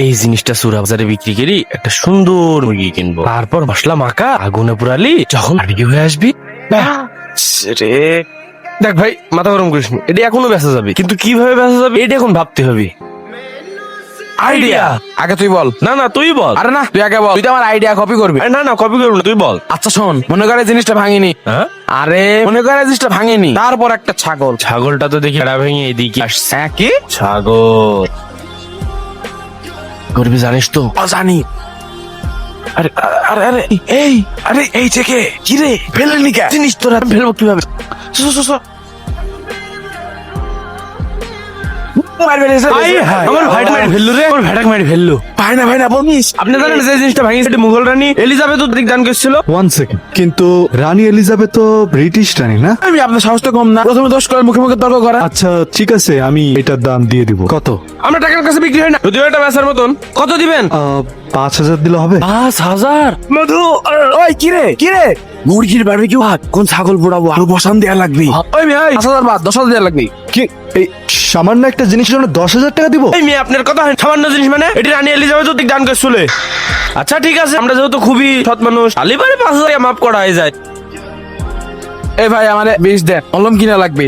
এই জিনিসটা সুরা বাজারে বিক্রি করি, একটা সুন্দর মুরগি কিনবো, তারপর মশলা মাখা আগুনে পুরালি যখন বারবিকিউ হয়ে আসবি। রে দেখ ভাই, মাথা গরম করিস না, এটা এখনো বেঁচে যাবে, কিন্তু কিভাবে বেঁচে যাবে এটা এখন ভাবতে হবে। আইডিয়া। আগে তুই বল। না না তুই বল। আরে না, তুই আগে বল। তুই তো আমার আইডিয়া কপি করবি। আরে না না কপি করবো না, তুই বল। আচ্ছা শোন, মনে করে জিনিসটা ভাঙিনি। হ্যাঁ, আরে মনে করে জিনিসটা ভাঙিনি, তারপর একটা ছাগল। ছাগলটা তো দেখি বেড়া ভেঙে এদিকে আসছে। হ্যাঁ কি? ছাগল করবি জানিস তো? জানি। আরে আরে আরে এই, আরে এই থেকে কি রে ফেলেনি কে জিনিস? তোরা ফেলবো কিভাবে? আমার ভাইটা মেরে ফেললো রে, আমার ভাইটাকে মেরে ফেললো। ভাই না বলিস। আপনি জানেন যে জিনিসটা ভাঙিয়েছে এটা মুঘল রানী এলিজাবেথ উদ্দিক দান করেছিল। 1 সেকেন্ড, কিন্তু রানী এলিজাবেথ তো ব্রিটিশ রানী না? আমি আপনার সাহস তো কম না, প্রথমে দোষ করে মুখে মুখে তর্ক করা। আচ্ছা ঠিক আছে, আমি এটার দাম দিয়ে দিব। কত? আমরা টাকার কাছে বিক্রি হয় না, যদিও এটা বেচার মতন। কত দিবেন? 5,000 দিলে হবে? 5,000? মধু, ওই কি রে মুরগির বারবিকিউ হাত, কোন ছাগল পোড়াবো, আরো বসান দেয়া লাগবে। ওই মেয়ে 5,000 বাদ 10,000 দেয়া লাগবে। কি এই সামান্য একটা জিনিসের জন্য 10,000 টাকা দিব? এই মেয়ে আপনার কথা হয় সামান্য জিনিস মানে? এটি রানী এলিজাবেথ উদ্দিক দান করেছিল। আচ্ছা ঠিক আছে, আমরা যেহেতু খুবই সৎ মানুষ, আলিবারে 5,000 মাফ করা যায়। এই ভাই আমারে 20 দেন, কলম কিনা লাগবে।